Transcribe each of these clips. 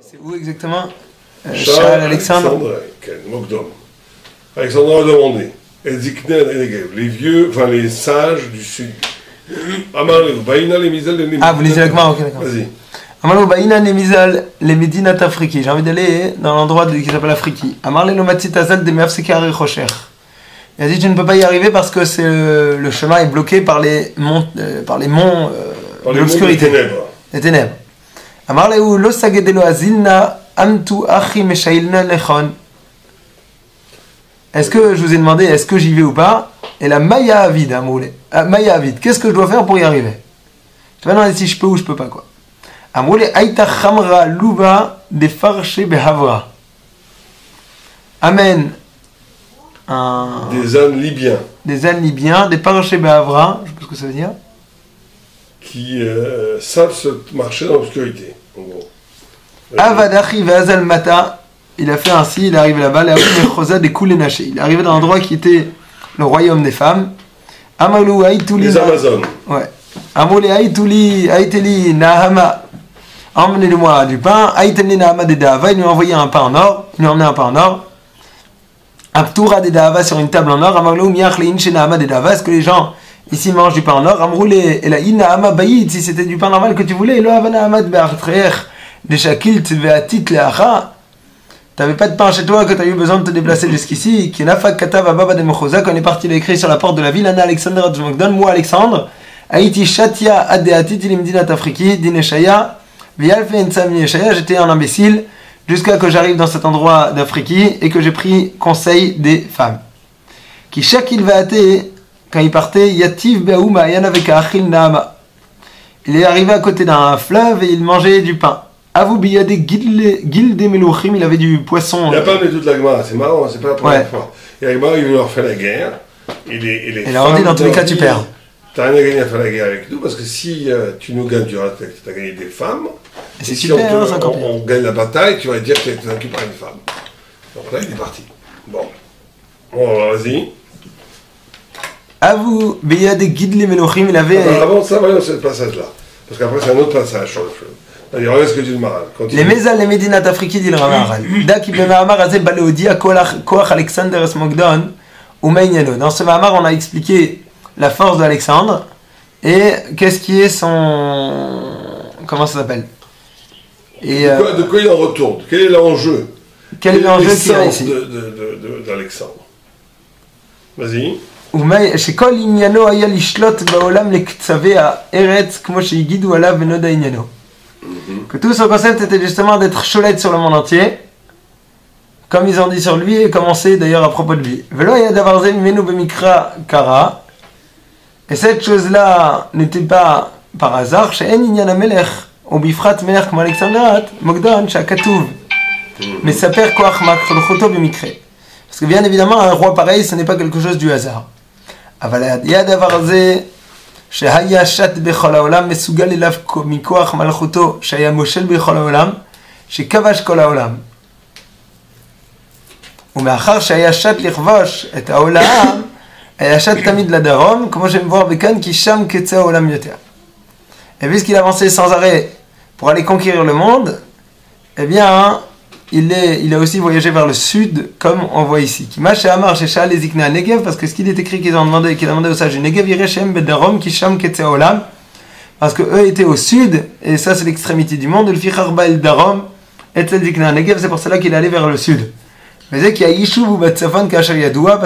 C'est où exactement Charles Alexandre Alexandre a demandé. Les vieux, enfin les sages du sud. Ah, vous lisez avec moi, ok, d'accord. Vas-y. Amarle Baïna Nemizal, les Médinat Afriki. J'ai envie d'aller dans l'endroit qui s'appelle Afriki. Amarle Lomatsit Azal de Meafseke Ari Rocher. Il a dit tu ne peux pas y arriver parce que le chemin est bloqué par les monts de l'obscurité. Les ténèbres. Amarle ou Lo Sagedelo Azilna Amtu Achi Meshailna Lechon. Est-ce que je vous ai demandé est-ce que j'y vais ou pas? Et la Maya Avid, Maya Avid, qu'est-ce que je dois faire pour y arriver? Je vais demander si je peux ou je peux pas quoi. Amoule Aïta Khamra Louba de Farche Behavra. Amen. Des ânes libyens. Des ânes libyens, des Farche Behavra, je sais pas ce que ça veut dire. Qui savent se marcher dans l'obscurité, en gros. Avadachi Vazal Mata, il a fait ainsi, il est arrivé là-bas, il est arrivé dans l'endroit qui était le royaume des femmes. Amalou Aïtouli. Les Amazones. Ouais. Amoule Aïtouli, Aïteli Nahama. Emmenez-moi du pain. Aïteli Nahama de Dava, il lui a envoyé un pain en or. Il lui a emmené un pain en or. Aptoura de Dava sur une table en or. Amalou Miach Lein chez Nahama de Dava. Est-ce que les gens ici mangent du pain en or? Amroulé et la Nahama Bayit, si c'était du pain normal que tu voulais. Lo Havana Hamad Be'artreer. De Shakilt Ve'atit Le'acha. T'avais pas de pain chez toi, que t'as eu besoin de te déplacer jusqu'ici. Qui nafak katav ababa de Mochoza, quand on est parti, il a écrit sur la porte de la ville. Anna Alexander Adjmogdon, moi Alexandre. Haïti Shatia Adeatit Ilimdinat Afriki, Dineshaya, Vialfe Ensami Eshaya, j'étais un imbécile, jusqu'à que j'arrive dans cet endroit d'Afriki et que j'ai pris conseil des femmes. Qui Shakil Vaate, quand il partait, Yativ Beaouma Yanaveka Achil Naama. Il est arrivé à côté d'un fleuve et il mangeait du pain. Avou Biyade Gilde Melouchim, il avait du poisson. Il n'a pas amené toute la Gemara, c'est marrant, c'est pas la première fois. Et la Gemara, il veut leur faire la guerre. Et les il leur dit dans tous les cas, tu perds. T'as rien à gagner à faire la guerre avec nous, parce que si tu nous gagnes, tu as gagné des femmes. Et c'est si super, on gagne la bataille, tu vas dire que tu es vaincu par une femme. Donc là, il est parti. Bon, vas-y. Avou Biyade Gilde Melouchim, il avait. Avant ça, voyons ce passage-là. Parce qu'après, c'est un autre passage sur le fleuve. Allez, regarde ce que dit le Maral. Les Mézal, les Médinat Afriki, dit le Maral. Daki Bemahar Azé Baleodi, Koach Alexander Smogdon, ou Meignelo. Dans ce Mahamar, on a expliqué la force d'Alexandre et qu'est-ce qui est son. Comment ça s'appelle? Et de quoi il en retourne? Quel est l'enjeu? Quel est l'enjeu qu'il y a ici d'Alexandre? Vas-y. שכל עניינו היה לשלוט בעולם לקצווי הארץ כמו שהגידו עליו ונודע עניינו. Que tout son concept était justement d'être cholette sur le monde entier, comme ils ont dit sur lui et comme on sait d'ailleurs à propos de lui. Velo ya davar ze mimenu b'mikra kara. Et cette chose-là n'était pas par hasard. She'en inyan hamelech ou bifrat melech comme Alexandrat Mogdon she'akatuv mesaper koach makrochuto b'mikra. Parce que bien évidemment un roi pareil, ce n'est pas quelque chose du hasard. אבל יד הדבר הזה שהיה שט בכל העולם מסוגל אליו מכוח מלכותו שהיה מושל בכל העולם שכבש כל העולם ומאחר שהיה שט לכבוש את העולם היה שט תמיד לדרום כמו שמבואר בכאן כי שם קצה העולם יותר. Et puisqu'il avançait sans arrêt pour aller conquérir le monde, eh bien il a aussi voyagé vers le sud, comme on voit ici. Parce que ce qu'il est écrit qu'il a demandé aux sages du Negev, parce que eux étaient au sud, et ça c'est l'extrémité du monde, c'est pour cela qu'il est allé vers le sud. Parce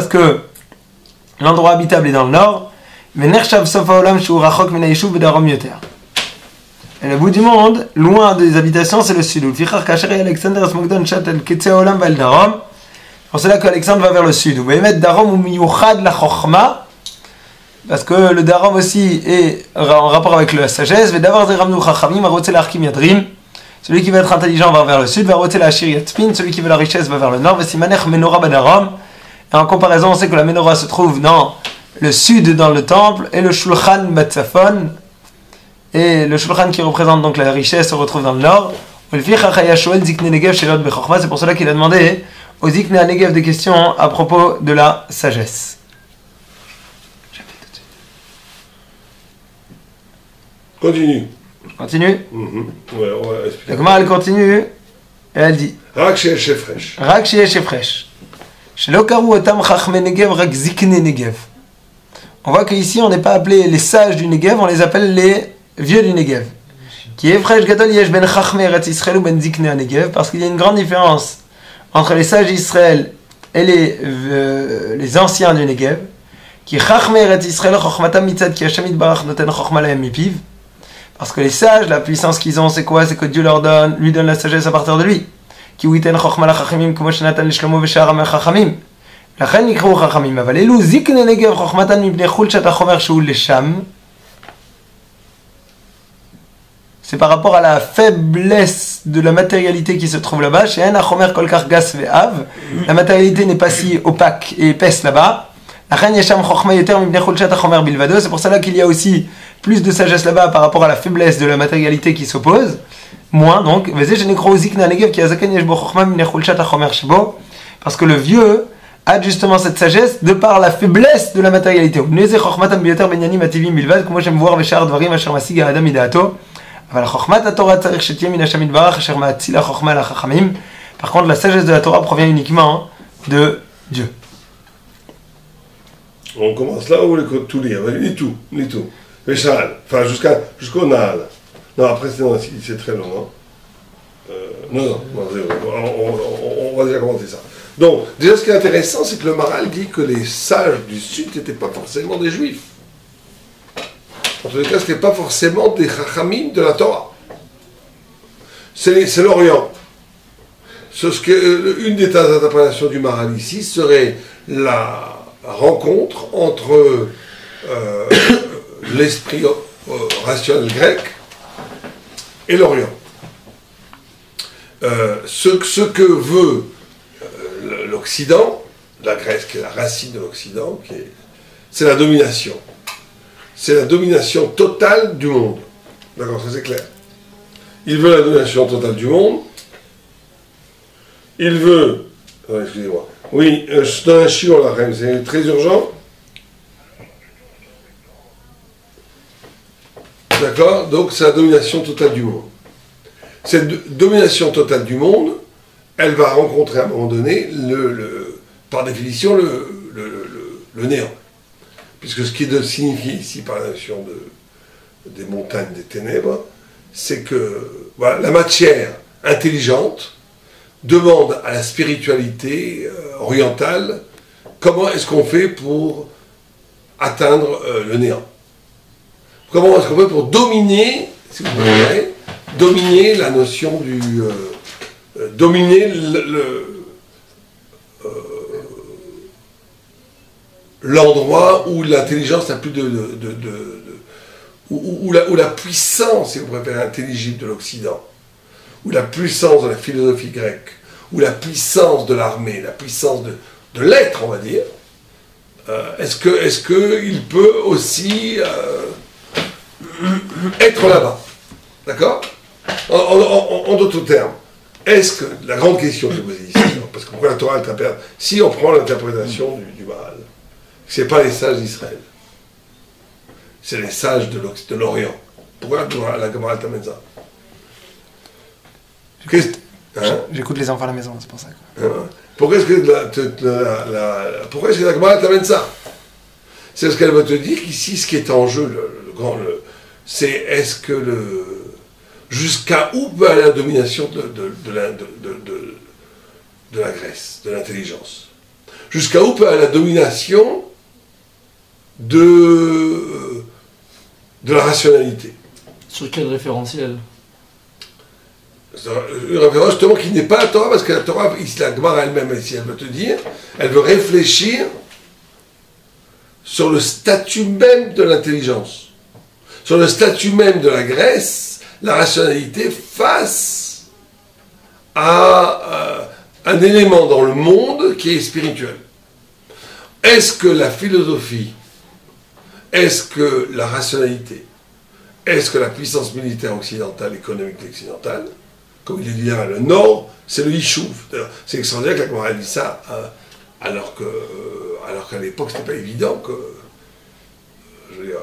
que l'endroit habitable est dans le nord, et le bout du monde, loin des habitations, c'est le sud. Pour cela qu'Alexandre va vers le sud. Parce que le darom aussi est en rapport avec la sagesse. Celui qui veut être intelligent va vers le sud. Celui qui veut la richesse va vers le nord. Et en comparaison, on sait que la menorah se trouve dans le sud, dans le temple, et le shulchan batsafon. Et le shulchan qui représente donc la richesse se retrouve dans le nord. C'est pour cela qu'il a demandé aux Zikne Negev des questions à propos de la sagesse. Continue. Continue. Ouais, on va expliquer. La Gemara elle continue Et elle dit Rak sheyesh hefresh. Rak sheyesh hefresh. Shelo karu otam chachmei Negev rak ziknei Negev. On voit qu'ici, on n'est pas appelé les sages du Negev, on les appelle les vieux du Negev. Qui est hefresh gadol yesh ben chachmei Eretz Yisrael ou ben ziknei Negev, parce qu'il y a une grande différence entre les sages d'Israël et les anciens du Negev. Qui chachmei Eretz Yisrael chochmatam mitzad ki Hashem yitbarach noten chochma lahem mipiv. Parce que les sages, la puissance qu'ils ont, c'est quoi? C'est que Dieu lui donne la sagesse à partir de lui. Qui witen chochma la chachamim comme shenatan l'shlomo v'shar amel chachamim. לכן נקראו חכמים, אבל אלו זקני נגב חוכמתן מפני חולשת החומר שהוא לשם. C'est par rapport à la faiblesse de la matérialité qui se trouve là-bas. שאין החומר כל כך גס ועב. La matérialité n'est pas si opaque et épaisse là-bas. לכן יש שם חוכמה יותר מפני חולשת החומר בלבדו. C'est pour cela qu'il y a aussi plus de sagesse là-bas par rapport à la faiblesse de la matérialité qui s'oppose. Moins donc. וזה שנקראו זקני הנגב כי הזקן יש בו חוכמה מפני חולשת החומר שבו. Parce que le vieux a justement cette sagesse de par la faiblesse de la matérialité. Par contre, la sagesse de la Torah provient uniquement de Dieu. On commence là où on tout lire, ni tout. Véchal, enfin jusqu'au Naal. Non, après c'est très long, non on va déjà commencer ça. Donc, déjà, ce qui est intéressant, c'est que le Maharal dit que les sages du Sud n'étaient pas forcément des Juifs. En tout cas, ce n'étaient pas forcément des Chachamim de la Torah. C'est l'Orient. Une des interprétations du Maharal ici serait la rencontre entre l'esprit rationnel grec et l'Orient. Ce que veut l'Occident, la Grèce qui est la racine de l'Occident, c'est la domination. C'est la domination totale du monde. D'accord, ça c'est clair. Il veut la domination totale du monde. Il veut... excusez-moi. Oui, je donne un chiot là, c'est très urgent. D'accord, donc c'est la domination totale du monde. Cette domination totale du monde, elle va rencontrer à un moment donné, par définition, le néant. Puisque ce qui est signifié ici par la notion des montagnes des ténèbres, c'est que voilà, la matière intelligente demande à la spiritualité orientale comment est-ce qu'on fait pour atteindre le néant. Comment est-ce qu'on fait pour dominer, si vous préférez, dominer la notion du... dominer l'endroit où l'intelligence n'a plus où la puissance, si vous préférez, intelligible de l'Occident, où la puissance de la philosophie grecque, où la puissance de l'armée, la puissance de l'être, on va dire, est-ce qu'il peut aussi être là-bas? D'accord? En d'autres termes, est-ce que, la grande question que je vous ai ici, parce que pourquoi la Torah interprète, si on prend l'interprétation du Maharal, ce n'est pas les sages d'Israël, c'est les sages de l'Orient. Pourquoi la Gemara t'amène ça? J'écoute les enfants à la maison, c'est pour ça. Pourquoi est-ce que la Gemara t'amène ça? C'est parce qu'elle va te dire qu'ici, ce qui est en jeu, c'est est-ce que jusqu'à où peut aller la domination de la Grèce, de l'intelligence? Jusqu'à où peut aller la domination de la rationalité? Sur quel référentiel? Une référence justement qui n'est pas la Torah, parce que la Torah, ici, la Gemara elle-même, ici, elle veut te dire, elle veut réfléchir sur le statut même de l'intelligence, sur le statut même de la Grèce, la rationalité face à un élément dans le monde qui est spirituel. Est-ce que la philosophie, est-ce que la rationalité, est-ce que la puissance militaire occidentale, économique occidentale, comme il est dit là, le Nord, c'est le Yishuv. C'est extraordinaire que la Gemara dit ça, alors qu'à l'époque, ce n'était pas évident que je veux dire,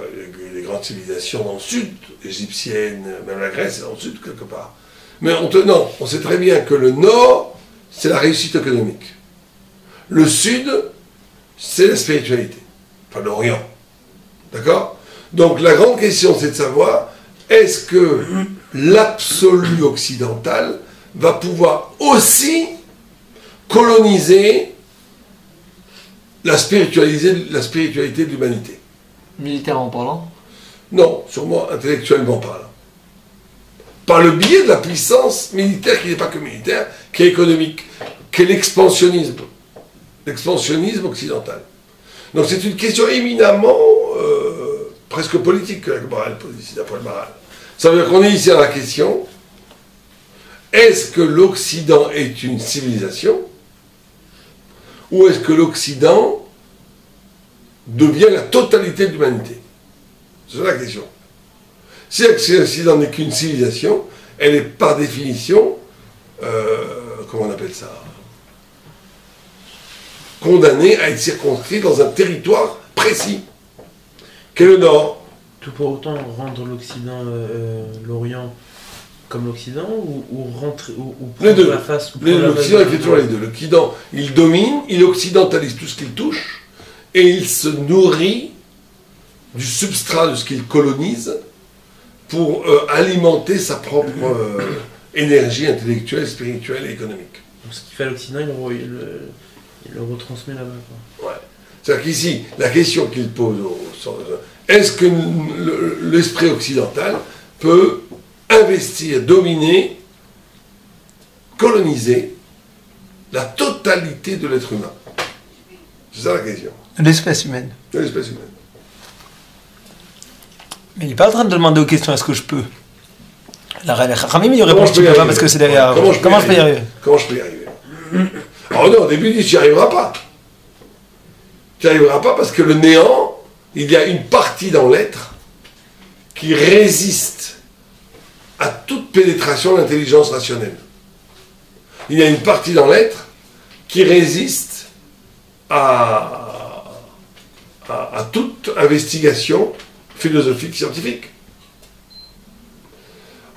les grandes civilisations dans le sud, égyptiennes, même la Grèce, c'est dans le sud quelque part. Mais non, on sait très bien que le Nord, c'est la réussite économique. Le Sud, c'est la spiritualité. Enfin, l'Orient. D'accord? Donc la grande question, c'est de savoir, est-ce que l'absolu occidental va pouvoir aussi coloniser la spiritualité de l'humanité? Militairement parlant? Non, sûrement intellectuellement parlant. Par le biais de la puissance militaire, qui n'est pas que militaire, qui est économique, qui est l'expansionnisme occidental. Donc c'est une question éminemment presque politique que la Maharal pose ici, d'après le Maharal. Ça veut dire qu'on est ici à la question, est-ce que l'Occident est une civilisation, ou est-ce que l'Occident devient la totalité de l'humanité? C'est la question. Si l'Occident n'est qu'une civilisation, elle est par définition, comment on appelle ça, condamnée à être circonscrite dans un territoire précis, qu'est le Nord. Tout pour autant rendre l'Occident, l'Orient comme l'Occident, ou rentrer, ou Les prendre deux. la face, ou L'Occident, il fait toujours les deux. L'Occident, il domine, il occidentalise tout ce qu'il touche, et il se nourrit du substrat de ce qu'il colonise pour alimenter sa propre énergie intellectuelle, spirituelle et économique. Donc ce qui fait l'Occident, il le retransmet là-bas. Ouais. C'est-à-dire qu'ici, la question qu'il pose, est-ce que l'esprit occidental peut investir, dominer, coloniser la totalité de l'être humain? C'est ça la question. L'espèce humaine. De l'espèce humaine. Mais il n'est pas en train de demander aux questions, est-ce que je peux? La Khamim, il Comment répond, je tu peux y peux pas arriver? parce que c'est derrière. Comment je peux y arriver? Comment je peux y arriver? Alors non, au début, il dit, tu n'y arriveras pas. Tu n'y arriveras pas parce que le néant, il y a une partie dans l'être qui résiste à toute pénétration de l'intelligence rationnelle. Il y a une partie dans l'être qui résiste à toute investigation philosophique, scientifique.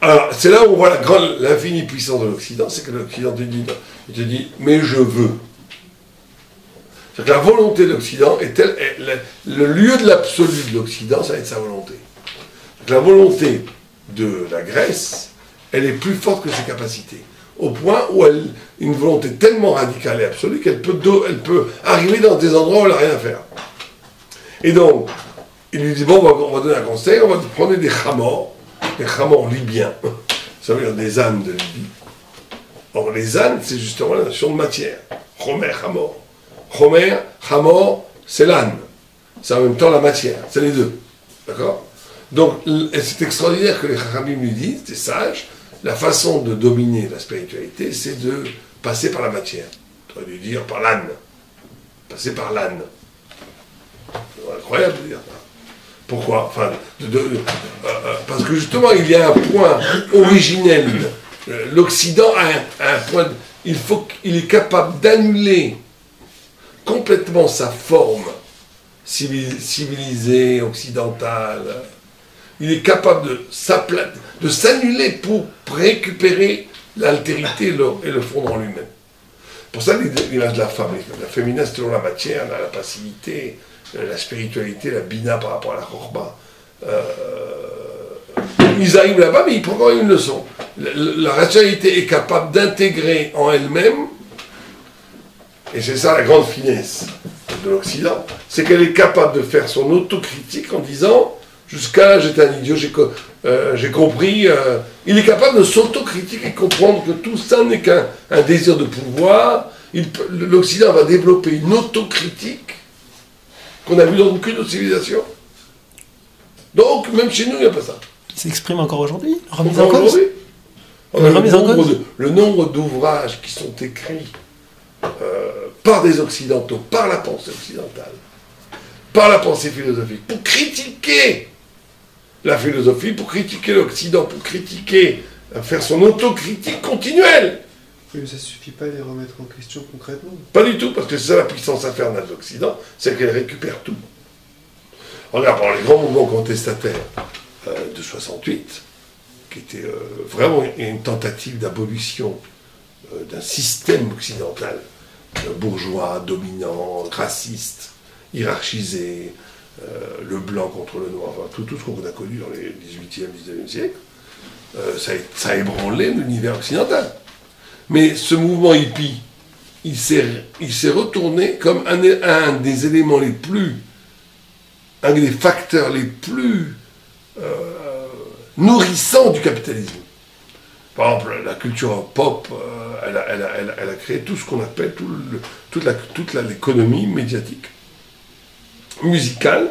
Alors, c'est là où on voit l'infinie puissance de l'Occident, c'est que l'Occident te dit, mais je veux. C'est-à-dire que la volonté de l'Occident est telle, le lieu de l'absolu de l'Occident, ça va être sa volonté. Donc, la volonté de la Grèce, elle est plus forte que ses capacités, au point où une volonté tellement radicale et absolue qu'elle peut arriver dans des endroits où elle n'a rien à faire. Et donc, il lui dit, bon, on va donner un conseil, on va prendre des khamors libyens, ça veut dire des ânes de Libye. Or, les ânes, c'est justement la notion de matière. Homer, Hamor. Homer, Hamor, c'est l'âne. C'est en même temps la matière. C'est les deux. D'accord? Donc, c'est extraordinaire que les Chachamim lui disent, des sages, la façon de dominer la spiritualité, c'est de passer par la matière. On aurait dû dire par l'âne. Passer par l'âne. C'est incroyable de dire ça. Pourquoi? Enfin, parce que justement, il y a un point originel. L'Occident a un point. Il est capable d'annuler complètement sa forme civilisée, occidentale. Il est capable de s'annuler pour récupérer l'altérité et le fondre en lui-même. Pour ça, l'image de la femme, la féminin, c'est toujours la matière, la passivité, la spiritualité, la bina par rapport à la chorba. Ils arrivent là-bas, mais ils prennent quand même une leçon. La rationalité est capable d'intégrer en elle-même, et c'est ça la grande finesse de l'Occident, c'est qu'elle est capable de faire son autocritique en disant, jusqu'à là j'étais un idiot, j'ai compris, il est capable de s'autocritiquer et comprendre que tout ça n'est qu'un désir de pouvoir. L'Occident va développer une autocritique qu'on n'a vu dans aucune autre civilisation. Donc, même chez nous, il n'y a pas ça. Il s'exprime encore aujourd'hui, remise Encore en cause. aujourd'hui. On a Remise en cause. le nombre d'ouvrages qui sont écrits par des Occidentaux, par la pensée occidentale, par la pensée philosophique, pour critiquer la philosophie, pour critiquer l'Occident, pour critiquer, faire son autocritique continuelle. Mais ça ne suffit pas de les remettre en question concrètement. Pas du tout, parce que c'est ça la puissance infernale de l'Occident, c'est qu'elle récupère tout. Regarde, par les grands mouvements contestataires de 68, qui était vraiment une tentative d'abolition d'un système occidental, bourgeois, dominant, raciste, hiérarchisé, le blanc contre le noir, enfin, tout ce qu'on a connu dans les 18e, 19e siècle, ça a ébranlé l'univers occidental. Mais ce mouvement hippie, il s'est retourné comme un des éléments les plus, un des facteurs les plus nourrissants du capitalisme. Par exemple, la culture pop, elle a créé tout ce qu'on appelle toute l'économie médiatique, musicale,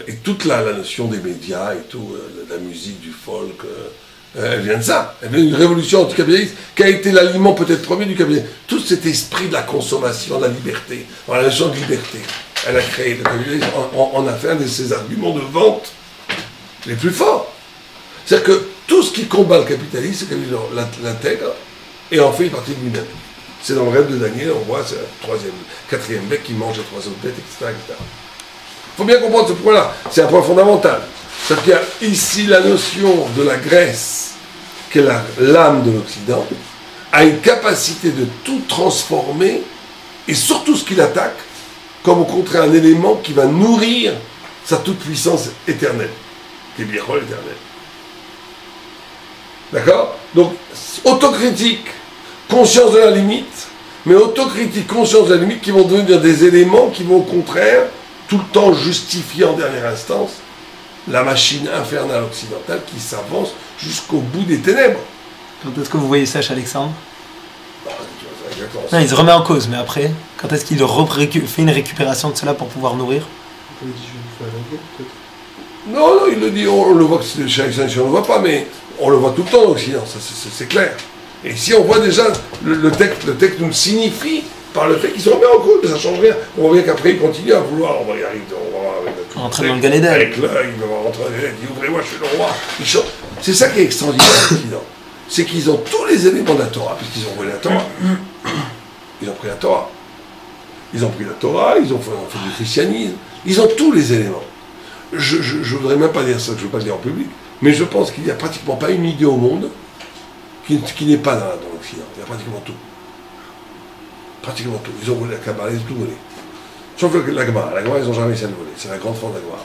et toute la notion des médias et tout, la musique, du folk, elle vient de ça. Elle vient d'une révolution anticapitaliste qui a été l'aliment peut-être premier du capitalisme. Tout cet esprit de la consommation, de la liberté, la notion de liberté, elle a créé le capitalisme, en a fait un de ses arguments de vente les plus forts. C'est-à-dire que tout ce qui combat le capitalisme, le capitalisme l'intègre et en fait une partie de lui-même. C'est dans le rêve de Daniel, on voit, c'est le quatrième bec qui mange les trois autres bêtes, etc. Il faut bien comprendre ce point-là, c'est un point fondamental. C'est-à-dire qu'il y a ici la notion de la Grèce, qui est l'âme de l'Occident, a une capacité de tout transformer, et surtout ce qu'il attaque, comme au contraire un élément qui va nourrir sa toute-puissance éternelle, qui est Birol éternel. D'accord? Donc, autocritique, conscience de la limite, mais autocritique, conscience de la limite qui vont devenir des éléments qui vont au contraire tout le temps justifier en dernière instance la machine infernale occidentale qui s'avance jusqu'au bout des ténèbres. Quand est-ce que vous voyez ça chez Alexandre? Exactement. Non, il se remet en cause, mais après, quand est-ce qu'il fait une récupération de cela pour pouvoir nourrir? Il dit, je vais vous faire la guerre, peut-être. Non, il le dit, on le voit que chez Alexandre, on ne le voit pas, mais on le voit tout le temps dans l'Occident, c'est clair. Et ici, on voit déjà, le texte nous le signifie par le fait qu'il se remet en cause, mais ça ne change rien. On voit bien qu'après, il continue à vouloir, on va y arriver, entrer dans le Galéda. Avec l'œil, il va rentrer, il dit, ouvrez-moi, je suis le roi. C'est ça qui est extraordinaire dans l'Occident. C'est qu'ils ont tous les éléments de la Torah, puisqu'ils ont pris la Torah. Ils ont pris la Torah. Ils ont pris la Torah, ils ont fait du christianisme. Ils ont tous les éléments. Je ne voudrais même pas dire ça, je ne veux pas le dire en public, mais je pense qu'il n'y a pratiquement pas une idée au monde qui n'est pas dans l'Occident. Il y a pratiquement tout. Pratiquement tout. Ils ont volé la Kabbalah, ils ont tout volé. Sauf la Gemara. La Gemara, ils n'ont jamais réussi à le voler. C'est la grande force de la Gemara.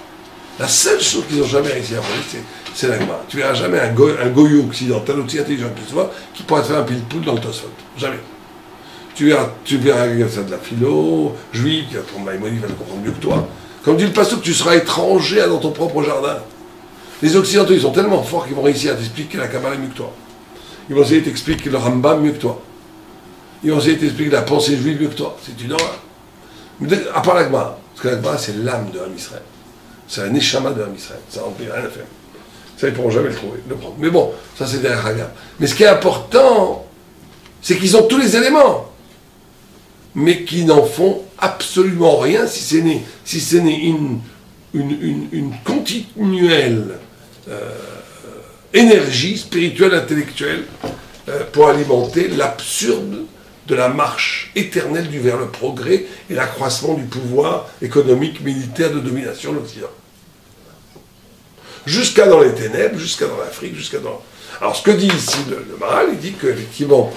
La seule chose qu'ils n'ont jamais réussi à voler, c'est la Gemara. Tu ne verras jamais un goyot occidental, aussi intelligent qu'il soit, qui pourra te faire un pile-poule dans le Tosfot. Jamais. Tu verras ça de la philo, juive, qui va prendre Maïmonide, va le comprendre mieux que toi. Comme dit le pasteur, tu seras étranger dans ton propre jardin. Les Occidentaux, ils sont tellement forts qu'ils vont réussir à t'expliquer la Kabbalah mieux que toi. Ils vont essayer de t'expliquer le Rambam mieux que toi. Ils vont essayer de t'expliquer la pensée juive mieux que toi. C'est une horreur. À part la Gemara. Parce que la Gemara, c'est l'âme de Ham Israël. C'est la Neshama de Ham Israël. Ça n'en peut rien à faire. Ça, ils ne pourront jamais le prendre. Mais bon, ça, c'est derrière Hagar. Mais ce qui est important, c'est qu'ils ont tous les éléments. Mais qui n'en font absolument rien si ce n'est une continuelle énergie spirituelle, intellectuelle, pour alimenter l'absurde de la marche éternelle vers le progrès et l'accroissement du pouvoir économique, militaire de domination de l'Occident. Jusqu'à dans les ténèbres, jusqu'à dans l'Afrique, jusqu'à dans... Alors ce que dit ici le Maharal, il dit qu'effectivement,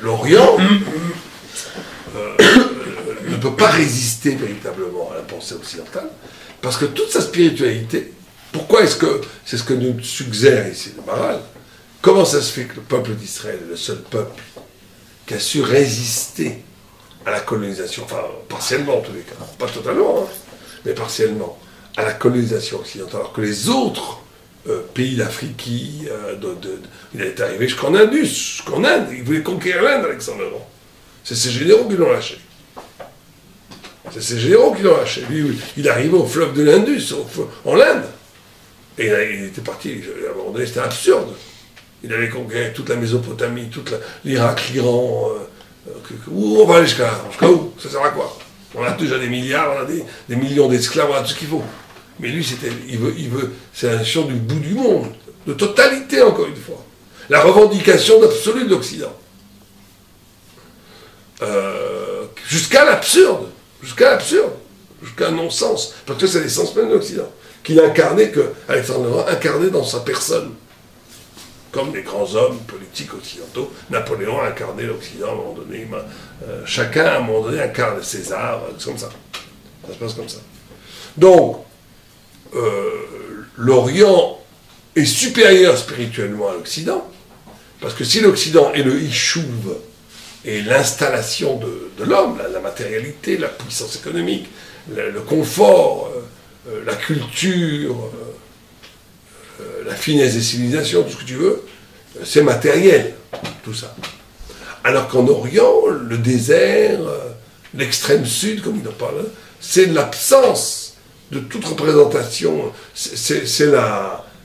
l'Orient ne peut pas résister véritablement à la pensée occidentale, parce que toute sa spiritualité, pourquoi est-ce que, c'est ce que nous suggère ici le Maharal, comment ça se fait que le peuple d'Israël est le seul peuple qui a su résister à la colonisation, enfin partiellement en tous les cas, pas totalement, hein, mais partiellement, à la colonisation occidentale, alors que les autres pays d'Afrique, il est arrivé jusqu'en Indus, jusqu'en Inde, il voulait conquérir l'Inde, Alexandre. C'est ses généraux qui l'ont lâché. C'est ses généraux qui l'ont lâché. Lui, il est arrivé au fleuve de l'Indus, en Inde. Et il était parti, à un moment donné, c'était absurde. Il avait conquéri toute la Mésopotamie, l'Irak, l'Iran. Où on va aller jusqu'à où? Ça sert à quoi? On a déjà des milliards, on a des millions d'esclaves, on a tout ce qu'il faut. Mais lui, il veut, c'est la nation du bout du monde, de totalité, encore une fois. La revendication d'absolu de l'Occident. Jusqu'à l'absurde, jusqu'à un non-sens, parce que c'est l'essence même de l'Occident, qu'il incarnait, que Alexandre le Grand incarnait dans sa personne, comme les grands hommes politiques occidentaux. Napoléon a incarné l'Occident à un moment donné, chacun à un moment donné incarne César, c'est comme ça. Ça se passe comme ça. Donc, l'Orient est supérieur spirituellement à l'Occident, parce que si l'Occident est le Ishuv et l'installation de l'homme, la matérialité, la puissance économique, le confort, la culture, la finesse des civilisations, tout ce que tu veux, c'est matériel, tout ça. Alors qu'en Orient, le désert, l'extrême sud, comme il en parle, c'est l'absence de toute représentation, c'est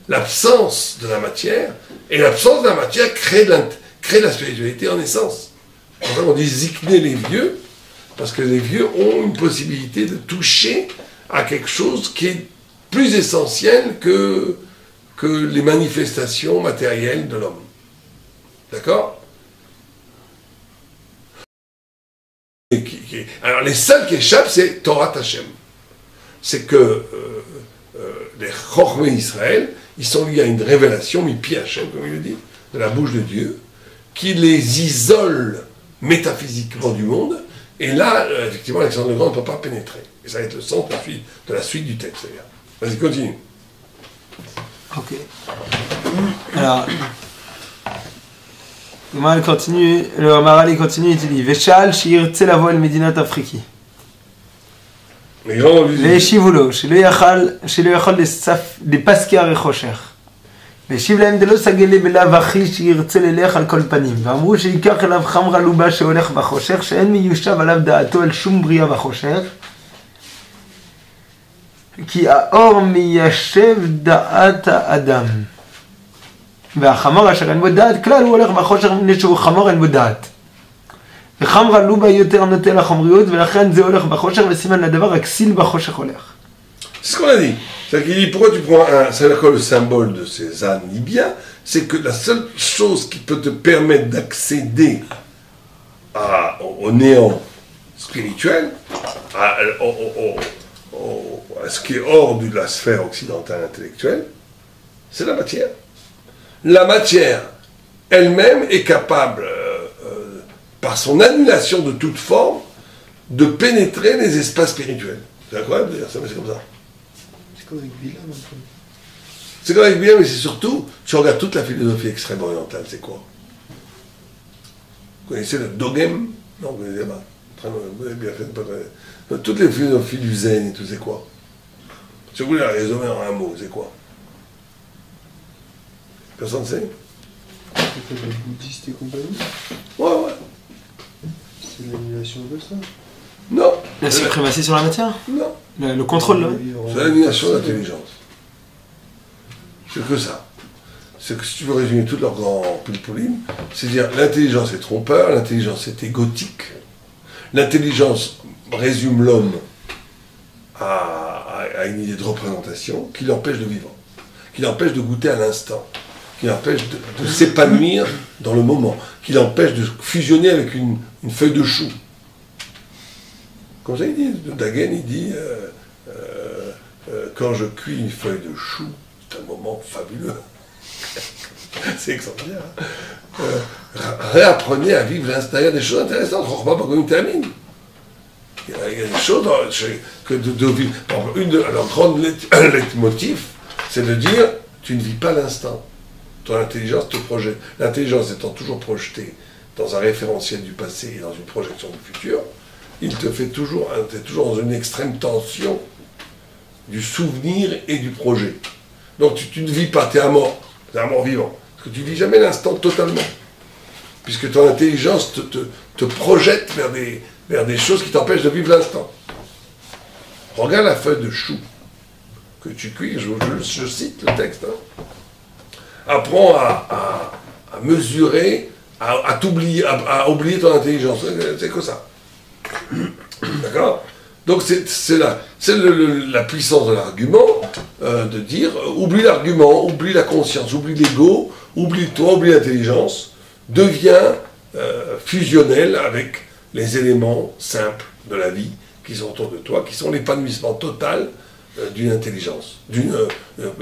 l'absence de la matière, et l'absence de la matière crée la spiritualité en essence. En fait, on dit zikner les vieux, parce que les vieux ont une possibilité de toucher à quelque chose qui est plus essentiel que les manifestations matérielles de l'homme. D'accord ? Alors les seuls qui échappent, c'est Torah Hashem. C'est que les Chochmei Israël, ils sont liés à une révélation, Mipi Hashem, comme il le dit, de la bouche de Dieu, qui les isole métaphysiquement du monde, et là, effectivement, Alexandre le Grand ne peut pas pénétrer. Et ça va être le sens de la suite du texte. Vas-y, continue. Ok. Alors, le Maral continue, il dit Veshal shir tselavo el medinat afriki. והשיבו לו, שלא יכל לפסקי הרי חושך. והשיב להם דלא סגל בלאו הכי שירצה ללך על כל פנים. ואמרו שיקח אליו חמרה לובה שהולך בחושך, שאין מיושב עליו דעתו על שום בריאה בחושך. כי האור מיישב דעת האדם. והחמור אשר אין בו דעת, כלל הוא הולך בחושך מפני שהוא חמור אין בו דעת. וחמרה לובה יותר נוטה לחומריות, ולכן זה הולך בחושך, וסימן לדבר, רק סיל בחושך הולך. C'est ce qu'on a dit. C'est-à-dire qu'il dit, pourquoi tu prends c'est quoi le symbole de ces ânes libyens, c'est que la seule chose qui peut te permettre d'accéder au néant spirituel, à ce qui est hors de la sphère occidentale intellectuelle, c'est la matière. La matière elle-même est capable, par son annulation de toute forme, de pénétrer les espaces spirituels. C'est incroyable de dire ça, mais c'est comme ça. C'est comme avec Bilam un peu. C'est comme avec Bilam, mais c'est surtout, tu regardes toute la philosophie extrême orientale, c'est quoi? Vous connaissez le Dogem? Non, vous ne connaissez pas. Vous avez bien fait de pas connaître. Toutes les philosophies du Zen et tout, c'est quoi? Si vous voulez la résumer en un mot, c'est quoi? Personne ne sait? C'est comme les bouddhistes et compagnie. Ouais. C'est l'annulation de ça. Non. La suprématie sur la matière? Non. Le contrôle, là? C'est l'annulation de l'intelligence. C'est que ça. C'est que si tu veux résumer tout leur grand pulpoline, c'est dire l'intelligence est trompeur, l'intelligence est égotique, l'intelligence résume l'homme à une idée de représentation qui l'empêche de vivre, qui l'empêche de goûter à l'instant, qui l'empêche de s'épanouir dans le moment, qui l'empêche de fusionner avec une feuille de chou. Comme ça, il dit, Dagen, il dit quand je cuis une feuille de chou, c'est un moment fabuleux. C'est extraordinaire. Réapprenez à vivre l'instant. Il y a des choses intéressantes. Il y a des choses que de vivre. Alors, grand leitmotiv, c'est de dire tu ne vis pas l'instant. Ton intelligence te projette. L'intelligence étant toujours projetée dans un référentiel du passé et dans une projection du futur, il te fait toujours, tu es toujours dans une extrême tension du souvenir et du projet. Donc tu ne vis pas, tu es un mort vivant. Parce que tu ne vis jamais l'instant totalement. Puisque ton intelligence te projette vers des choses qui t'empêchent de vivre l'instant. Regarde la feuille de chou que tu cuis, je cite le texte. Apprends à mesurer, à oublier ton intelligence. C'est que ça. D'accord? Donc c'est la puissance de l'argument, de dire, oublie l'argument, oublie la conscience, oublie l'ego, oublie toi, oublie l'intelligence, deviens fusionnel avec les éléments simples de la vie qui sont autour de toi, qui sont l'épanouissement total d'une intelligence,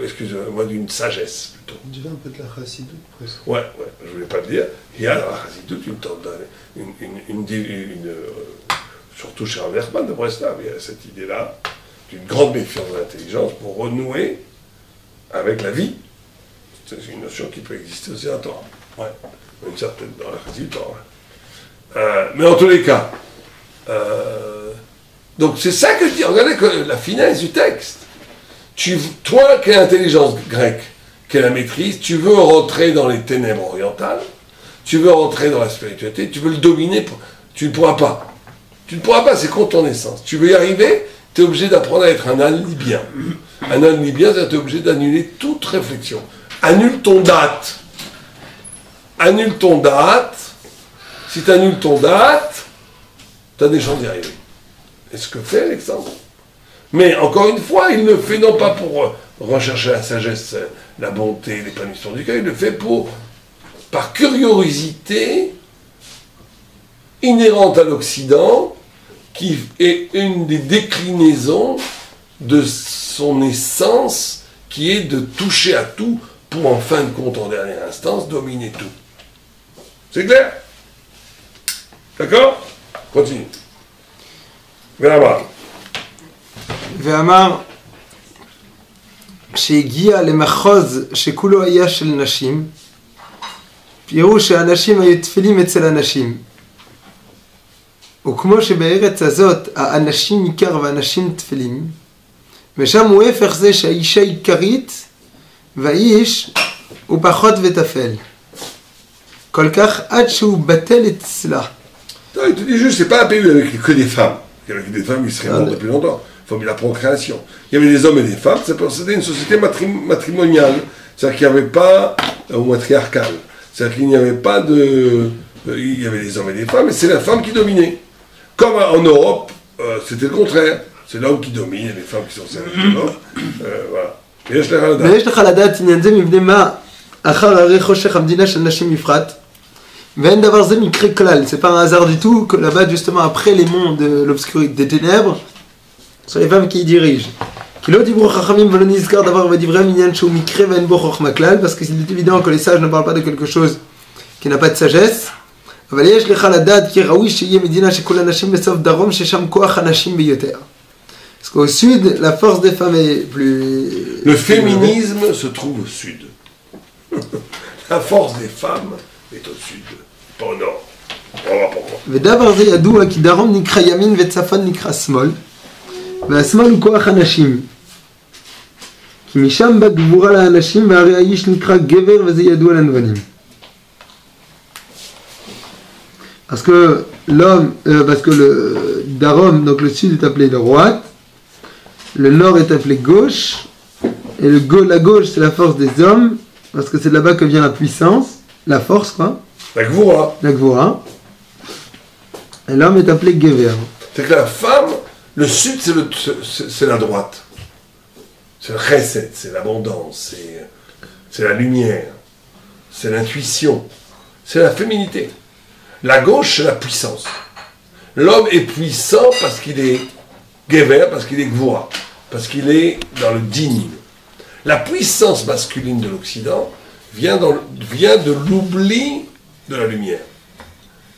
excusez-moi, d'une sagesse plutôt. On dirait un peu de la chassidoute presque. Ouais, je voulais pas le dire. Il y a dans la chassidoute surtout chez Bergman de Breslav, il y a cette idée-là d'une grande méfiance de l'intelligence pour renouer avec la vie. C'est une notion qui peut exister aussi en Torah. Ouais, une certaine dans la chassidoute. Mais en tous les cas, donc c'est ça que je dis. Regardez que la finesse du texte. Toi qui as l'intelligence grecque, qui la maîtrise, tu veux rentrer dans les ténèbres orientales, tu veux rentrer dans la spiritualité, tu veux le dominer, tu ne pourras pas. Tu ne pourras pas, c'est contre ton essence. Tu veux y arriver, tu es obligé d'apprendre à être un âne libyen. Un âne libyen, c'est-à-dire tu es obligé d'annuler toute réflexion. Annule ton date. Annule ton date. Si tu annules ton date, tu as des chances d'y arriver. Et ce que fait Alexandre. Mais encore une fois, il ne fait non pas pour rechercher la sagesse, la bonté, l'épanouissement du cœur, il le fait par curiosité inhérente à l'Occident, qui est une des déclinaisons de son essence, qui est de toucher à tout pour, en fin de compte, en dernière instance, dominer tout. C'est clair? D'accord? Continue. ואמר שהגיע למחוז שכולו היה של נשים, פירוש שהאנשים היו תפילים אצל הנשים. וכמו שבארץ הזאת האנשים עיקר והנשים תפילים, ושם הוא הפך זה שהאישה עיקרית והאיש הוא פחות וטפל. כל כך עד שהוא בטל אצלה. Non, il te dit juste, c'est pas un pays avec que des femmes. Avec des femmes, ils seraient morts depuis longtemps. Il faut la procréation. Il y avait des hommes et des femmes, c'était une société matrimoniale. C'est-à-dire qu'il n'y avait pas, ou matriarcale. C'est-à-dire qu'il n'y avait pas de... Il y avait des hommes et des femmes, et c'est la femme qui dominait. Comme en Europe, c'était le contraire. C'est l'homme qui domine, et les femmes qui sont servies de l'homme. Voilà. ויש לך לדעת עניין זה מבנה מה אחר הרי חושך המדינה של נשים בפרט ואין דבר זה מקרה כלל, c'est pas un hasard du tout que là-bas justement après les mondes de l'obscurité des ténèbres ce sont les femmes qui y dirigent כי לא דיברו חכמים ולא נזכר דבר בדבריהם עניין שהוא מקרה ואין בו חוכמה כלל parce que c'est évident que les sages ne parlent pas de quelque chose qui n'a pas de sagesse אבל יש לך לדעת כי ראוי שיהיה מדינה שכל הנשים בסוף דרום ששם כוח הנשים ביותר. Parce qu'au sud, la force des femmes est plus... Le féminisme se trouve au sud. La force des femmes est au sud, pas au nord. On va voir pourquoi. ודבר זה ידוע כי דרום נקרא ימין וצפון נקרא שמאל, והשמאל הוא כוח הנשים. כי משם בא גבורה לאנשים והרי האיש נקרא גבר וזה ידוע לנבונים. Parce que le Darom, donc le sud est appelé droite, le nord est appelé gauche, et la gauche c'est la force des hommes, parce que c'est de là-bas que vient la puissance, la force quoi. La Gvura. La Gvura. Et l'homme est appelé Gever. C'est que la femme, le sud c'est la droite. C'est le chesed, c'est l'abondance, c'est la lumière, c'est l'intuition, c'est la féminité. La gauche, c'est la puissance. L'homme est puissant parce qu'il est Gever, parce qu'il est Gvura, parce qu'il est dans le digne. La puissance masculine de l'Occident vient de l'oubli de la lumière,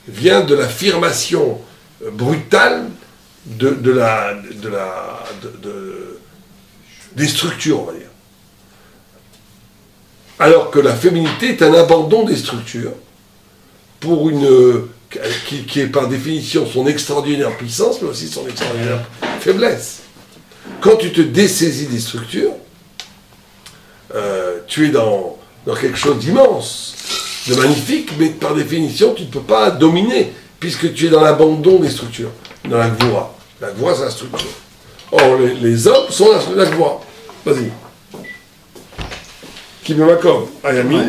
vient de l'affirmation brutale des structures, on va dire. Alors que la féminité est un abandon des structures pour qui est par définition son extraordinaire puissance, mais aussi son extraordinaire faiblesse. Quand tu te dessaisis des structures, tu es dans quelque chose d'immense, de magnifique, mais par définition, tu ne peux pas dominer, puisque tu es dans l'abandon des structures, dans la Gvura. La Gvura, c'est la structure. Or, les hommes sont la Gvura. Vas-y. Kibimakom, Ayamin,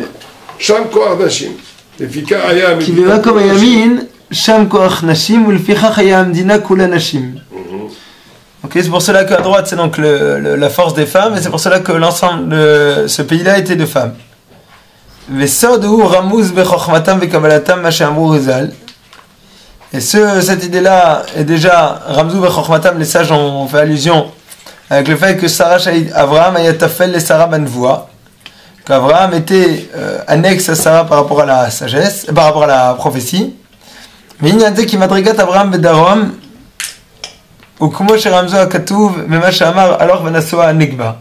Sham Koar Nashim. כי במקום הימין, שם כוח נשים, ולפיכך היה המדינה כולה נשים. Ok, c'est pour cela qu'à droite, c'est donc la force des femmes, et c'est pour cela que l'ensemble de ce pays-là était de femmes. וסוד הוא רמוז בחוכמתם וקבלתם מה שאמרו רז"ל. Et cette idée-là est déjà Ramzou Bechormatam, les sages ont fait allusion avec le fait que Abraham a tafel les Sarah Banvoa, qu'Abraham était annexe à Sarah par rapport à la sagesse, par rapport à la prophétie. Mais il y a un qui madrigat Abraham bedarom, ou comme Ramzo Akatouv, Mema Shamar, alors Venasoa Negba.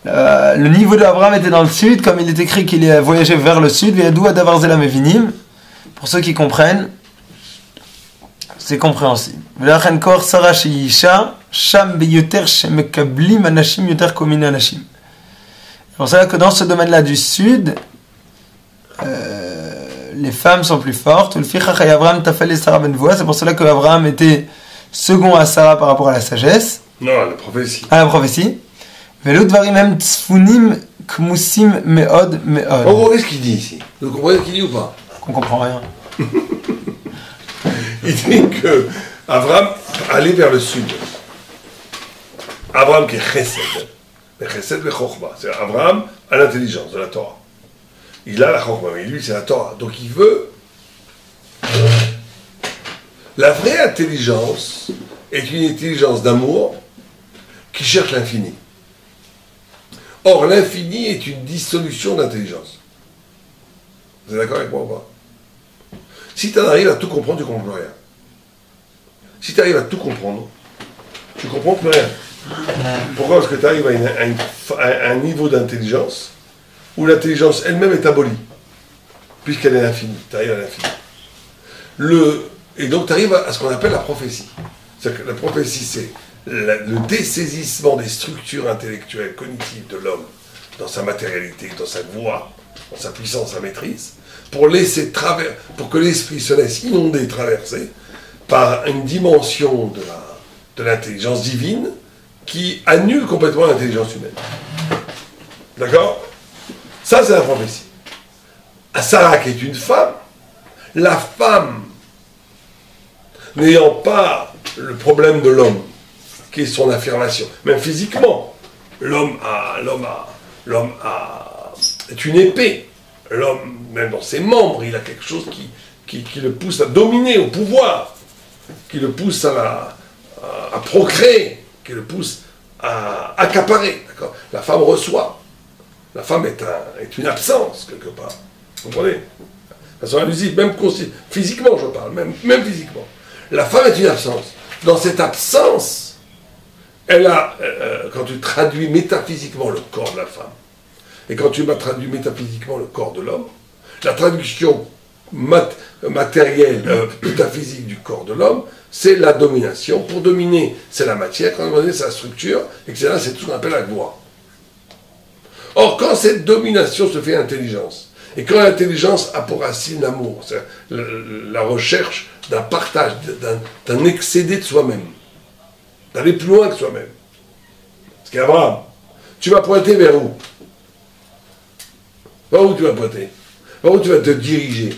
Le niveau d'Abraham était dans le sud, comme il est écrit qu'il est voyagé vers le sud, Veyadou Adavar Zela Mevinim. Pour ceux qui comprennent, c'est compréhensible. V'lachen kor Sarah sheisha, sham beyoter shemekablim anashim yoter komin anashim. C'est pour ça que dans ce domaine-là du sud, les femmes sont plus fortes. C'est pour cela que Abraham était second à Sarah par rapport à la sagesse. Non, à la prophétie. À la prophétie. En gros, qu'est-ce qu'il dit ici? Vous comprenez ce qu'il dit ou pas? On comprend rien. Il dit que Abraham allait vers le sud. Abraham qui est chesed. Mais chesed le chokhmah. C'est Abraham à l'intelligence de la Torah. Il a la chokhmah, mais lui c'est la Torah. Donc il veut... La vraie intelligence est une intelligence d'amour qui cherche l'infini. Or, l'infini est une dissolution d'intelligence. Vous êtes d'accord avec moi ou pas? Si tu arrives à tout comprendre, tu ne comprends plus rien. Si tu arrives à tout comprendre, tu ne comprends plus rien. Pourquoi? Parce que tu arrives à un niveau d'intelligence où l'intelligence elle-même est abolie, puisqu'elle est infinie. Tu arrives à l'infini. Et donc tu arrives à ce qu'on appelle la prophétie. C'est-à-dire que la prophétie, c'est le dessaisissement des structures intellectuelles, cognitives de l'homme, dans sa matérialité, dans sa voix, dans sa puissance, sa maîtrise, pour que l'esprit se laisse inonder, traverser par une dimension de l'intelligence divine qui annule complètement l'intelligence humaine. D'accord? Ça, c'est la prophétie. À Sarah, qui est une femme, la femme, n'ayant pas le problème de l'homme, qui est son affirmation, même physiquement, l'homme est une épée. L'homme, même dans ses membres, il a quelque chose qui le pousse à dominer, au pouvoir, qui le pousse à procréer, qui le pousse à accaparer. D'accord? La femme reçoit. La femme est une absence, quelque part. Vous comprenez? De façon allusive, même physiquement, je parle, même physiquement. La femme est une absence. Dans cette absence, elle a, quand tu traduis métaphysiquement le corps de la femme, et quand tu traduis métaphysiquement le corps de l'homme, la traduction matérielle, métaphysique du corps de l'homme, c'est la domination. Pour dominer, c'est la matière, quand on domine, c'est la structure, etc. C'est tout ce qu'on appelle la gloire. Or, quand cette domination se fait intelligence, et quand l'intelligence a pour racine l'amour, c'est la recherche d'un partage, d'un excédé de soi-même, d'aller plus loin que soi-même. Parce qu'Abraham, tu vas pointer vers où? Vers où tu vas pointer? Vers où tu vas te diriger?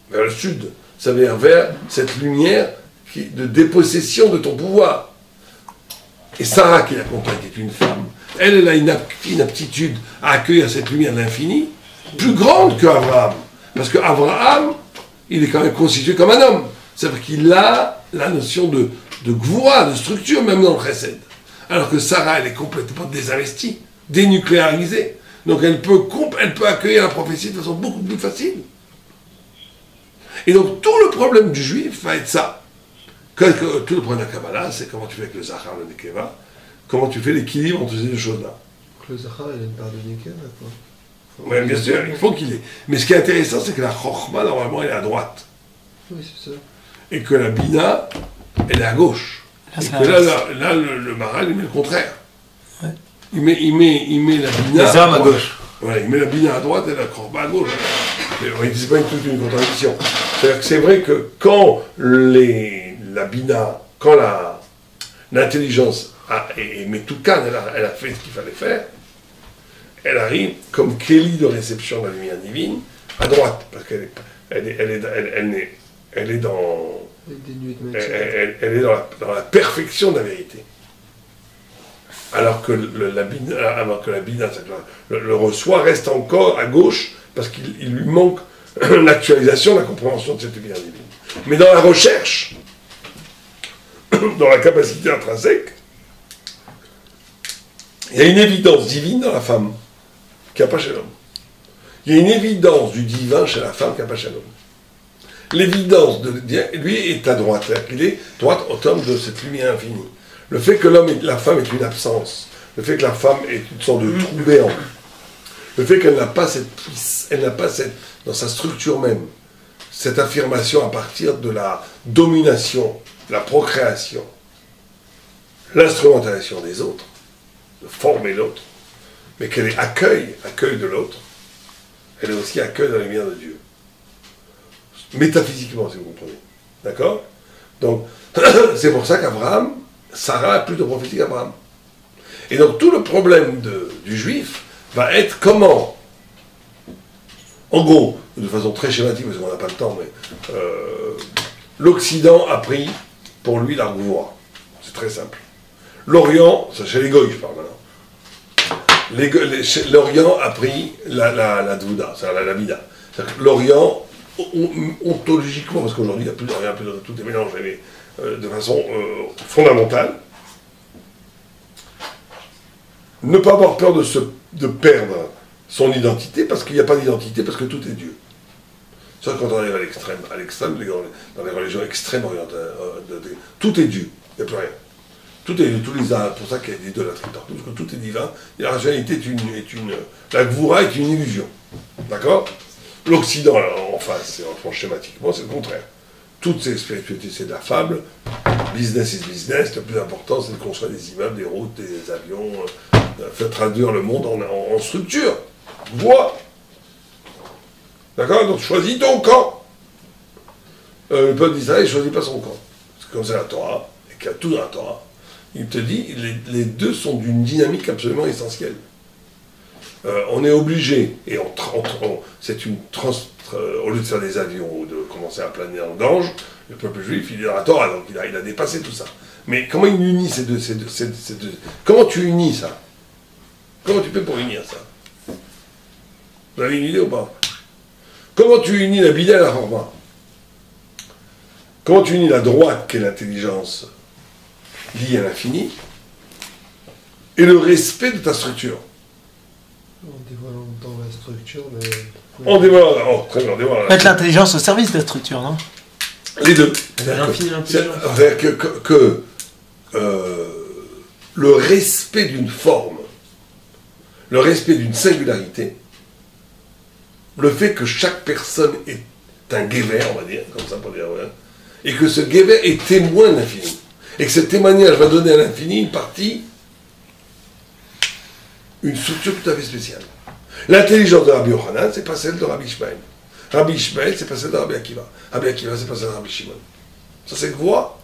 Vers le sud. Ça veut dire vers cette lumière de dépossession de ton pouvoir. Et Sarah, qui l'accompagne, qui est une femme, elle a une aptitude à accueillir cette lumière de l'infini, plus grande qu'Abraham. Parce qu'Abraham, il est quand même constitué comme un homme. C'est-à-dire qu'il a la notion de gvoura, de structure, même dans le chesed. Alors que Sarah, elle est complètement désinvestie, dénucléarisée. Donc elle peut accueillir la prophétie de façon beaucoup plus facile. Et donc tout le problème du juif va être ça. Tout le problème de la Kabbalah, c'est comment tu fais avec le Zachar, le Nekeva, comment tu fais l'équilibre entre ces deux choses-là. Le Zachar, il a une part de Nekeva, quoi. Oui, bien sûr, il faut qu'il ait. Mais ce qui est intéressant, c'est que la Chokhmah, normalement, elle est à droite. Oui, c'est ça. Et que la Bina, elle est à gauche. Et que là, le Maral, il met le contraire. Ouais. Il met la Bina les hommes à gauche. Ouais, il met la Bina à droite et la Chokhmah à gauche. C'est pas toute une contradiction. C'est-à-dire que c'est vrai que quand la Bina, quand l'intelligence et Metoukan, elle a fait ce qu'il fallait faire, elle arrive comme Kéli de réception de la lumière divine à droite, parce qu'elle est dans la perfection de la vérité. Alors que la Bina le reçoit, reste encore à gauche, parce qu'il lui manque l'actualisation, la compréhension de cette lumière divine. Mais dans la recherche, dans la capacité intrinsèque, il y a une évidence divine dans la femme qu'il n'y a pas chez l'homme. Il y a une évidence du divin chez la femme qu'il n'y a pas chez l'homme. L'évidence de Dieu, lui, est à droite. C'est-à-dire qu'il est droite au terme de cette lumière infinie. Le fait que la femme est une absence, le fait que la femme est une sorte de trou béant, le fait qu'elle n'a pas dans sa structure même, cette affirmation à partir de la domination, la procréation, l'instrumentalisation des autres, de former l'autre, mais qu'elle est accueil de l'autre, elle est aussi accueil dans la lumière de Dieu. Métaphysiquement, si vous comprenez. D'accord? Donc, c'est pour ça qu'Abraham, Sarah a plus de prophétie qu'Abraham. Et donc, tout le problème du juif va être comment, en gros, de façon très schématique, parce qu'on n'a pas le temps, mais l'Occident a pris pour lui la Gvoura. C'est très simple. L'Orient, c'est chez les Goïs, je parle maintenant. L'Orient a pris la Dvouda, c'est-à-dire la Bida. C'est-à-dire que l'Orient, ontologiquement, parce qu'aujourd'hui il n'y a plus d'Orient, tout est mélangé, mais de façon fondamentale, ne pas avoir peur de perdre son identité, parce qu'il n'y a pas d'identité, parce que tout est Dieu. C'est quand on arrive à l'extrême, dans les religions extrêmes orientales, tout est Dieu, il n'y a plus rien. Tout est tous les âmes, pour ça qu'il y a l'idolâtrie partout, parce que tout est divin, et la rationalité la Gvoura est une illusion. D'accord? L'Occident, en face, schématiquement, c'est le contraire. Toutes ces spiritualités, c'est de la fable. Business is business. Le plus important, c'est de construire des immeubles, des routes, des avions, faire traduire le monde en structure. Voix. D'accord? Donc choisis ton camp. Le peuple d'Israël ne choisit pas son camp. C'est comme c'est la Torah, et qu'il y a tout dans la Torah. Il te dit, les deux sont d'une dynamique absolument essentielle. On est obligé, et c'est une au lieu de faire des avions ou de commencer à planer en d'ange, le peuple juif, il est dans la Torah, donc il a dépassé tout ça. Mais comment il unit ces deux comment tu unis ça? Comment tu fais pour unir ça? Vous avez une idée ou pas? Comment tu unis la Bida et la Chorma? Comment tu unis la droite, qui est l'intelligence liée à l'infini, et le respect de ta structure? En dévoilant dans la structure, mais... On dévoile, oh, très bien, on dévoile. Mettre l'intelligence au service de la structure, non? Les deux. C'est l'infini, l'intelligence. C'est-à-dire que le respect d'une forme, le respect d'une singularité, le fait que chaque personne est un guéver, on va dire, comme ça pour dire, ouais, et que ce guéver est témoin de l'infini, et que ce témoignage va donner à l'infini une partie, une structure tout à fait spéciale. L'intelligence de Rabbi Yochanan, c'est pas celle de Rabbi Ishmael. Rabbi Ishmael, c'est pas celle de Rabbi Akiva. Rabbi Akiva, c'est pas celle de Rabbi Shimon. Ça, c'est quoi?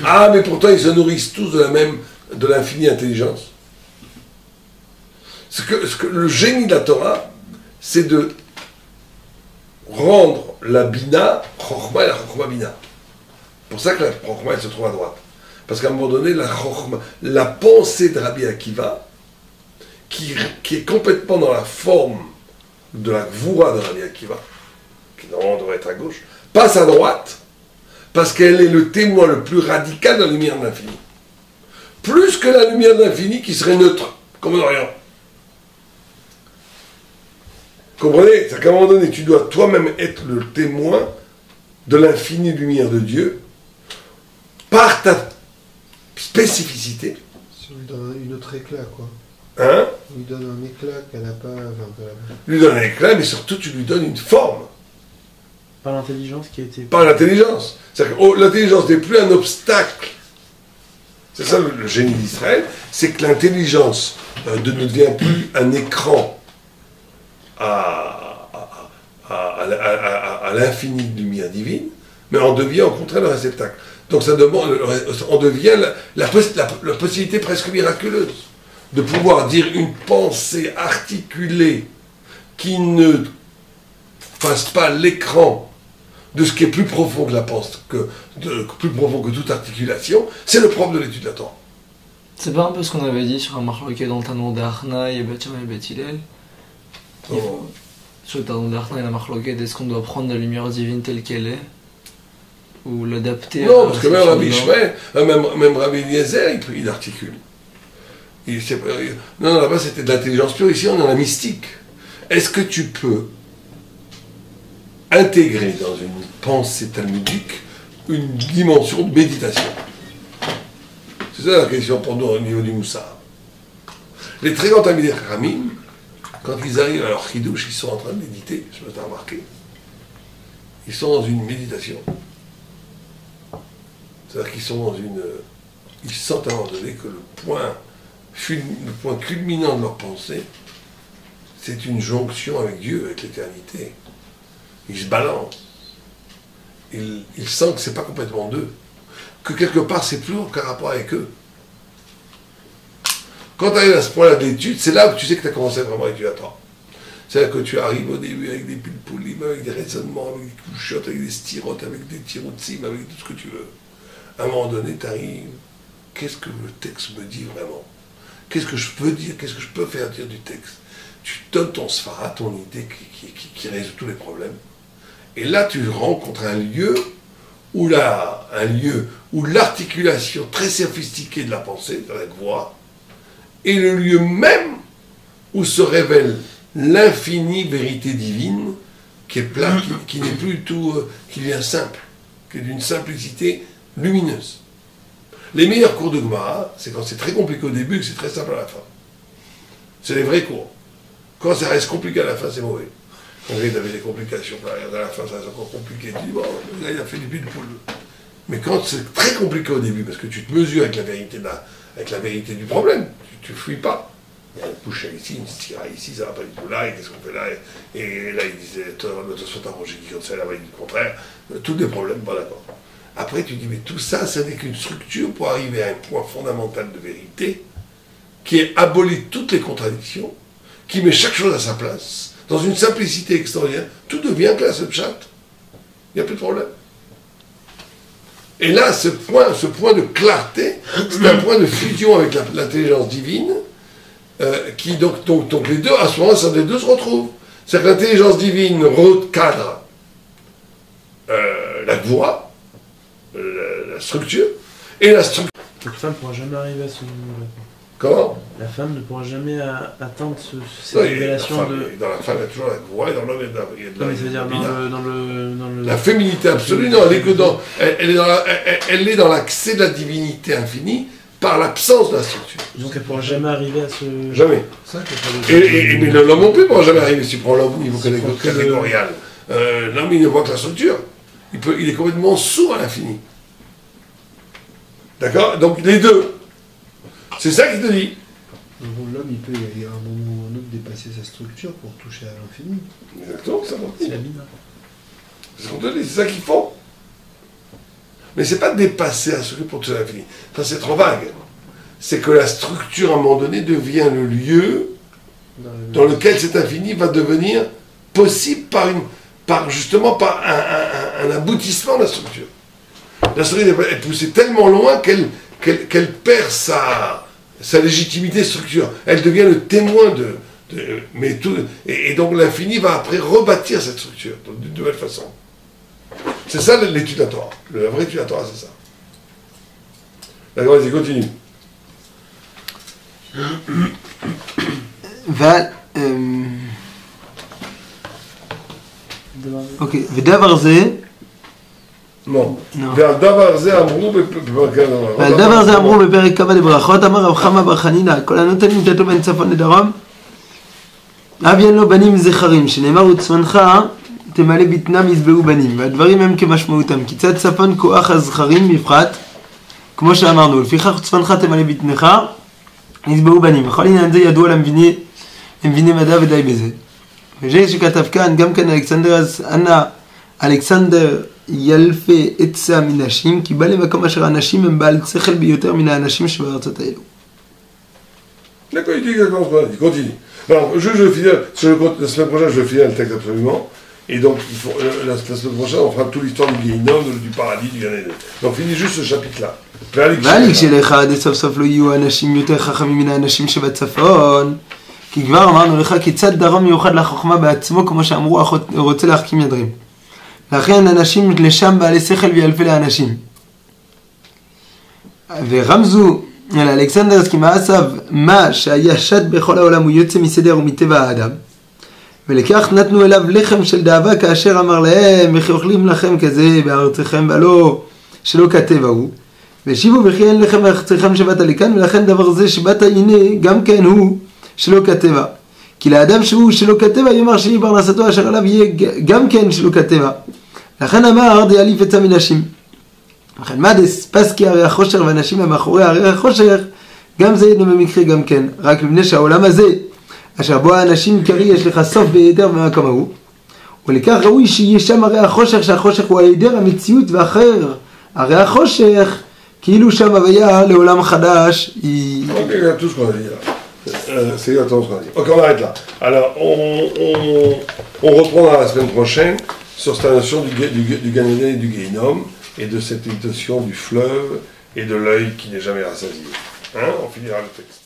Ah, mais pourtant, ils se nourrissent tous de l'infinie intelligence. Ce que le génie de la Torah, c'est de rendre la Bina, Chochma et la Chochma Bina. C'est pour ça que la Chochma, elle se trouve à droite. Parce qu'à un moment donné, la pensée de Rabbi Akiva, qui est complètement dans la forme de la Gvoura de Rabbi Akiva, qui normalement devrait être à gauche, passe à droite, parce qu'elle est le témoin le plus radical de la lumière de l'infini. Plus que la lumière de l'infini qui serait neutre, comme en Orient. Comprenez? C'est-à-dire qu'à un moment donné, tu dois toi-même être le témoin de l'infinie lumière de Dieu, par ta spécificité. Ça lui donne une autre éclat, quoi. Hein? Lui donne un éclat qu'elle n'a pas. Lui donne un éclat, mais surtout tu lui donnes une forme. Par l'intelligence qui a été... Par l'intelligence. C'est-à-dire que l'intelligence n'est plus un obstacle. C'est ça le génie d'Israël, c'est que l'intelligence ne devient plus un écran à l'infini de lumière divine, mais on devient au contraire le réceptacle. Donc ça demande, on devient la possibilité presque miraculeuse de pouvoir dire une pensée articulée qui ne fasse pas l'écran de ce qui est plus profond que la pensée, plus profond que toute articulation. C'est le propre de l'étude de la Torah. C'est pas un peu ce qu'on avait dit sur un marloquet dans le Talmud d'Arna et Bethshem et Beth Hillel? Sur le Talmud d'Arna et la marloquet, est-ce qu'on doit prendre la lumière divine telle qu'elle est? ou l'adapter. Non, à parce que la même Rabbi situation Ishmael, même Rabbi Eliezer, il articule. Non, là-bas c'était de l'intelligence pure, ici on est dans la mystique. Est-ce que tu peux intégrer dans une pensée talmudique une dimension de méditation? C'est ça la question pour nous au niveau du Moussar. Les très grands Talmidei Chachamim, quand ils arrivent à leur chidouche, ils sont en train de méditer, je me t'ai remarqué. Ils sont dans une méditation. C'est-à-dire qu'ils sont dans une... Ils sentent à un moment donné que le point culminant de leur pensée, c'est une jonction avec Dieu, avec l'éternité. Ils se balancent. Ils sentent que c'est pas complètement d'eux. Que quelque part, c'est plus aucun rapport avec eux. Quand tu arrives à ce point-là de l'étude, c'est là où tu sais que tu as commencé vraiment à étudier à toi. C'est-à-dire que tu arrives au début avec des pilpoulim, avec des raisonnements, avec des couchottes, avec des styrotes, avec des tiroutsim, avec tout ce que tu veux. À un moment donné, tu arrives, qu'est-ce que le texte me dit vraiment? Qu'est-ce que je peux dire? Qu'est-ce que je peux faire dire du texte? Tu donnes ton sfara, ton idée qui résout tous les problèmes. Et là, tu rencontres un lieu où l'articulation très sophistiquée de la pensée, de la voix, est le lieu même où se révèle l'infinie vérité divine, qui est plat, qui n'est plus du tout, qui devient simple, qui est d'une simplicité lumineuse. Les meilleurs cours de Gemara, c'est quand c'est très compliqué au début et que c'est très simple à la fin. C'est les vrais cours. Quand ça reste compliqué à la fin, c'est mauvais. Quand il avait des complications, à la fin, ça reste encore compliqué. Tu dis, bon, là, il a fait du pile poule. Mais quand c'est très compliqué au début, parce que tu te mesures avec la vérité du problème, tu ne fuis pas. Il y a une bouche ici, une stira ici, ça ne va pas du tout là, et qu'est-ce qu'on fait là? Et là, il disait, l'autre soit arrangé qui comme ça, là-bas, il dit le contraire. Tous les problèmes, pas d'accord. Après, tu dis, mais tout ça, ça n'est qu'une structure pour arriver à un point fondamental de vérité qui est abolit toutes les contradictions, qui met chaque chose à sa place, dans une simplicité extraordinaire. Tout devient classe de chat. Il n'y a plus de problème. Et là, ce point de clarté, c'est un point de fusion avec l'intelligence divine, qui donc les deux, à ce moment-là, les deux se retrouvent. C'est-à-dire que l'intelligence divine recadre la voix, la structure, et la structure. La femme ne pourra jamais arriver à ce niveau-là. Comment? La femme ne pourra jamais atteindre cette révélation de... Dans la femme, il y a toujours la voix, et dans l'homme, il y a de la... Non, mais c'est-à-dire dans le... La féminité absolue, non, elle est dans l'accès de la divinité infinie par l'absence de la structure. Donc elle ne pourra jamais arriver à ce... Jamais. Mais l'homme non plus ne pourra jamais arriver. Si tu prends l'homme au niveau catégorial, l'homme, il ne voit que la structure. Il est complètement sourd à l'infini. D'accord? Donc les deux. C'est ça qu'il te dit. L'homme, il peut à un moment ou un autre dépasser sa structure pour toucher à l'infini. Exactement, ça C'est la mine. C'est ce qu'on te dit, c'est ça qu'il faut. Mais c'est pas de dépasser un structure pour toucher à l'infini. Ça, c'est trop vague. C'est que la structure, à un moment donné, devient le lieu dans lequel cet infini va devenir possible par un aboutissement de la structure. La structure est poussée tellement loin qu'elle perd sa légitimité structure. Elle devient le témoin et donc l'infini va après rebâtir cette structure d'une nouvelle façon. C'est ça l'étude de la Torah. La vraie étude de la Torah, c'est ça. D'accord, vas-y, continue. Ok, ודבר זה לא. ועל דבר זה אמרו ועל דבר זה אמרו בפרק כ"א לברכות, אמר רב חמא בר חנינא, כל הנותן מיתתו בין צפון לדרום, אב אין לו בנים זכרים, שנאמר וצפונך תמלא בטנם יסבלו בנים, והדברים הם כמשמעותם, כי צד צפון כוח הזכרים בפחת, כמו שאמרנו, לפיכך צפונך תמלא בטנך יסבלו בנים, וכל עניין זה ידוע למביני מדע ודי בזה. וזה שכתב כאן, גם כאן אלכסנדר ילפה עצה מנשים, כי בא למקום אשר האנשים הם בעל שכל ביותר מן האנשים שבארצות האלו. D'accord, il dit qu'il continue. Alors, je vais finir, la semaine prochaine, je vais finir le texte absolument. Et donc, la semaine prochaine, on fera toute l'histoire du Guéhinom, du paradis, du Gan Eden. Donc, finis juste ce chapitre-là. ואליק שלך עד סוף סוף לא יהיו אנשים יותר חכמים מן האנשים שבצפון, כי כבר אמרנו לך כיצד דרום מיוחד לחוכמה בעצמו, כמו שאמרו, רוצה להחכים ידרים. לכן אנשים לשם בעלי שכל וילפה לאנשים. ורמזו על אלכסנדרסקי מעשיו מה שהיה שד בכל העולם הוא יוצא מסדר ומטבע האדם. ולכך נתנו אליו לחם של דאבה כאשר אמר להם וכי אוכלים לכם כזה בארצכם ולא שלא כטבע הוא. והשיבו וכי אין לכם בארצכם שבאת לכאן ולכן דבר זה שבאת הנה גם כן הוא שלא כטבע. כי לאדם שהוא שלא כטבע יאמר שהיא פרנסתו אשר עליו יהיה גם כן שלא כטבע. לכן אמר דיאליף יצא מנשים. לכן מה דספסקי הרי החושר ואנשים המאחורי הרי החושר גם זה ידנו במקרה גם כן. רק מפני שהעולם הזה אשר בו האנשים קרי יש לך סוף בהיעדר במקום ההוא. ולכך ראוי שיהיה שם הרי החושך שהחושך הוא ההיעדר המציאות ואחר. הרי החושך כאילו שם הוויה לעולם חדש היא... Ok, tout ce qu'on a dit là. C'est exactement ce qu'on a dit. Ok, on arrête là. Alors, on reprendra la semaine prochaine sur cette notion du Gan Eden et du Guéhinom et de cette notion du fleuve et de l'œil qui n'est jamais rassasié. Hein, on finira le texte.